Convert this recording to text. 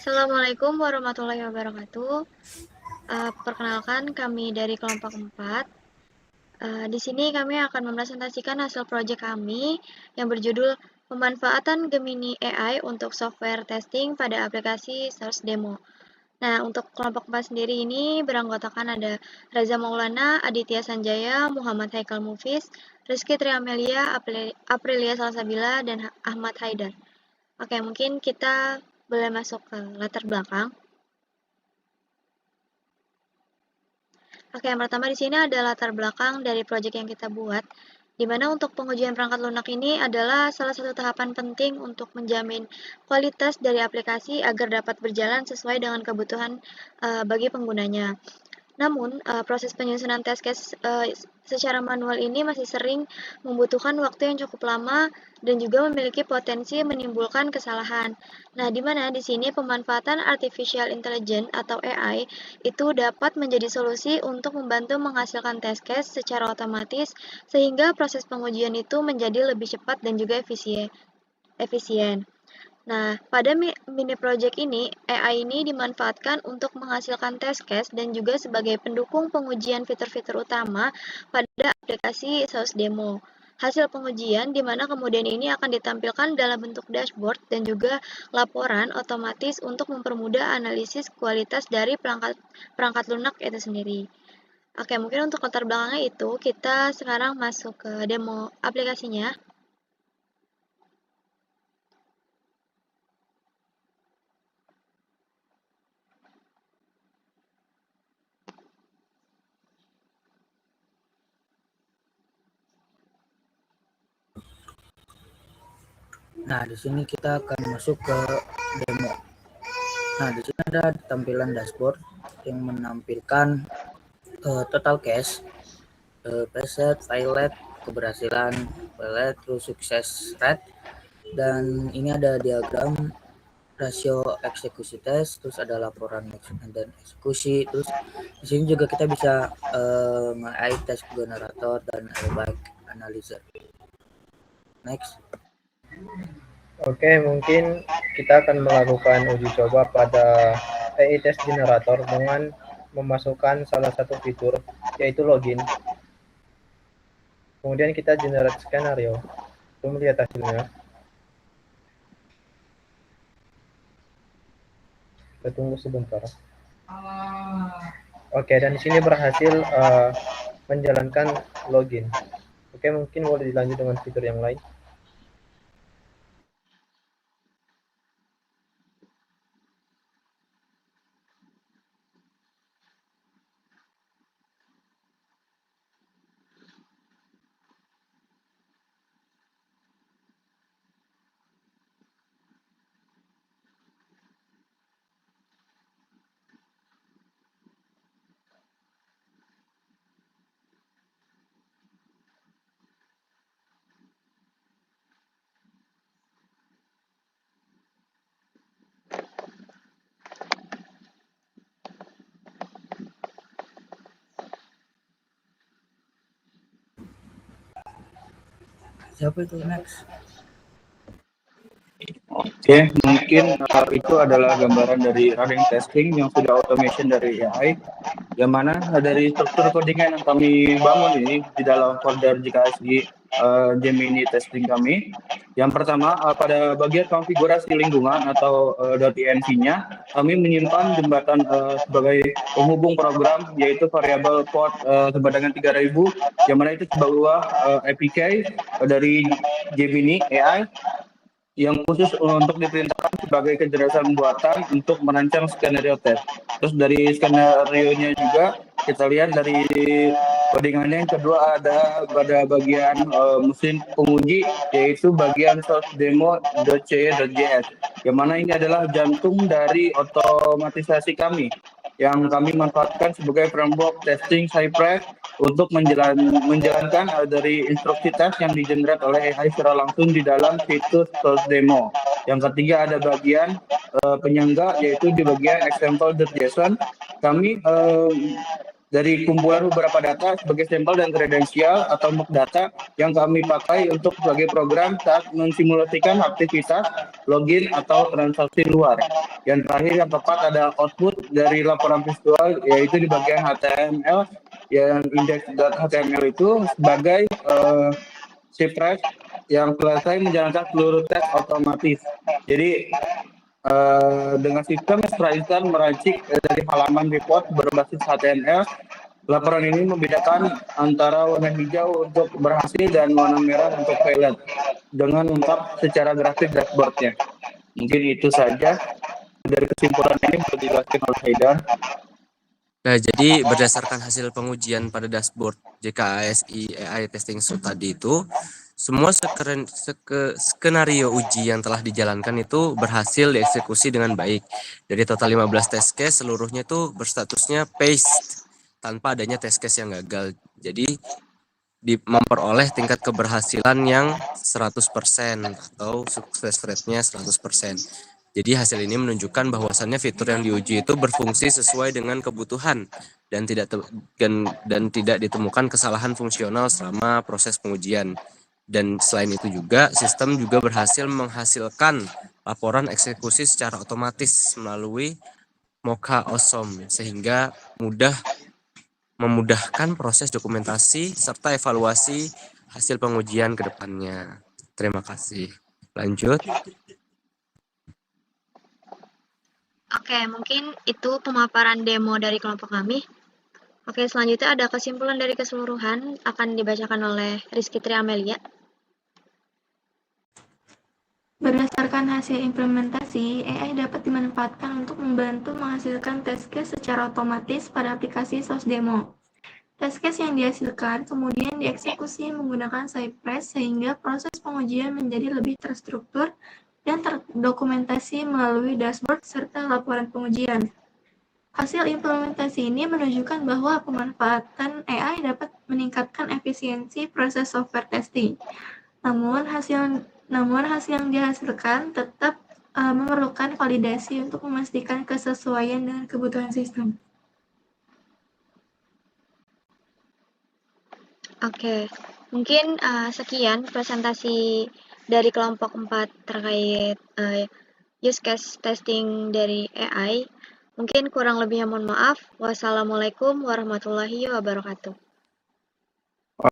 Assalamualaikum warahmatullahi wabarakatuh. Perkenalkan kami dari kelompok 4. Di sini kami akan mempresentasikan hasil proyek kami yang berjudul pemanfaatan Gemini AI untuk software testing pada aplikasi Source Demo. Nah, untuk kelompok 4 sendiri ini beranggotakan ada Reza Maulana, Aditya Sanjaya, Muhammad Haikal Mufis, Rizky Triamelia, Aprilia Salsabila, dan Ahmad Haidar. Oke, mungkin kita boleh masuk ke latar belakang. Oke, yang pertama di sini ada latar belakang dari proyek yang kita buat, di mana untuk pengujian perangkat lunak ini adalah salah satu tahapan penting untuk menjamin kualitas dari aplikasi agar dapat berjalan sesuai dengan kebutuhan bagi penggunanya. Namun, proses penyusunan test case secara manual ini masih sering membutuhkan waktu yang cukup lama dan juga memiliki potensi menimbulkan kesalahan. Nah, di mana di sini pemanfaatan artificial intelligence atau AI itu dapat menjadi solusi untuk membantu menghasilkan test case secara otomatis sehingga proses pengujian itu menjadi lebih cepat dan juga efisien. Nah, pada mini project ini, AI ini dimanfaatkan untuk menghasilkan test case dan juga sebagai pendukung pengujian fitur-fitur utama pada aplikasi Source Demo. Hasil pengujian di mana kemudian ini akan ditampilkan dalam bentuk dashboard dan juga laporan otomatis untuk mempermudah analisis kualitas dari perangkat lunak itu sendiri. Oke, mungkin untuk latar belakangnya itu, kita sekarang masuk ke demo aplikasinya. Nah, di sini kita akan masuk ke demo. Nah, di sini ada tampilan dashboard yang menampilkan total cache, preset, violet, keberhasilan, violet, terus sukses rate, dan ini ada diagram rasio eksekusi tes, terus ada laporan dan eksekusi, terus di sini juga kita bisa nge-AI test generator dan airbag analyzer. Next. Oke, mungkin kita akan melakukan uji coba pada AI Test Generator dengan memasukkan salah satu fitur, yaitu login. Kemudian kita generate skenario untuk melihat hasilnya. Kita tunggu sebentar. Oke, dan di sini berhasil menjalankan login. Oke, mungkin boleh dilanjut dengan fitur yang lain. Siapa itu next? Oke, mungkin itu adalah gambaran dari running testing yang sudah automation dari AI, yang mana dari struktur codingan yang kami bangun ini di dalam folder JKSG Gemini testing kami. Yang pertama, pada bagian konfigurasi lingkungan atau .env-nya, kami menyimpan jembatan sebagai penghubung program, yaitu variabel port sebadangan 3000, yang mana itu sebuah APK dari Gemini AI yang khusus untuk diperintahkan sebagai kecerdasan buatan untuk merancang skenario test. Terus dari skenario-nya juga kita lihat dari codingannya yang kedua ada pada bagian mesin penguji, yaitu bagian source demo.ce.js, yang mana ini adalah jantung dari otomatisasi kami yang kami manfaatkan sebagai framework testing Cypress untuk menjalankan dari instruksi tes yang digenerate oleh AI secara langsung di dalam situs source demo. Yang ketiga ada bagian penyangga, yaitu di bagian example.json. Kami dari kumpulan beberapa data sebagai sampel dan kredensial atau mock data yang kami pakai untuk sebagai program saat mensimulasikan aktivitas login atau transaksi luar. Yang terakhir yang tepat ada output dari laporan visual, yaitu di bagian HTML, yang index.html itu sebagai Cipres yang selesai menjalankan seluruh tes otomatis. Jadi dengan sistem Strider meracik dari halaman report berbasis HTML, laporan ini membedakan antara warna hijau untuk berhasil dan warna merah untuk failed dengan lengkap secara grafik dashboardnya. Mungkin itu saja dari kesimpulan ini boleh dijelaskan oleh Haidar. Nah, jadi berdasarkan hasil pengujian pada dashboard JKASI AI Testing Suite tadi itu, semua skenario uji yang telah dijalankan itu berhasil dieksekusi dengan baik. Dari total 15 test case, seluruhnya itu berstatusnya passed tanpa adanya test case yang gagal. Jadi memperoleh tingkat keberhasilan yang 100% atau sukses rate-nya 100%. Jadi hasil ini menunjukkan bahwasannya fitur yang diuji itu berfungsi sesuai dengan kebutuhan dan tidak ditemukan kesalahan fungsional selama proses pengujian. Dan selain itu juga sistem juga berhasil menghasilkan laporan eksekusi secara otomatis melalui Mocha Awesome sehingga memudahkan proses dokumentasi serta evaluasi hasil pengujian ke depannya. Terima kasih. Lanjut. Oke, mungkin itu pemaparan demo dari kelompok kami. Oke, selanjutnya ada kesimpulan dari keseluruhan akan dibacakan oleh Rizky Tri Amelia. Berdasarkan hasil implementasi, AI dapat dimanfaatkan untuk membantu menghasilkan test case secara otomatis pada aplikasi SOS Demo. Test case yang dihasilkan kemudian dieksekusi menggunakan Cypress sehingga proses pengujian menjadi lebih terstruktur dan terdokumentasi melalui dashboard serta laporan pengujian. Hasil implementasi ini menunjukkan bahwa pemanfaatan AI dapat meningkatkan efisiensi proses software testing. Namun hasil yang dihasilkan tetap memerlukan validasi untuk memastikan kesesuaian dengan kebutuhan sistem. Oke, mungkin sekian presentasi dari kelompok 4 terkait use case testing dari AI. Mungkin kurang lebihnya mohon maaf. Wassalamualaikum warahmatullahi wabarakatuh.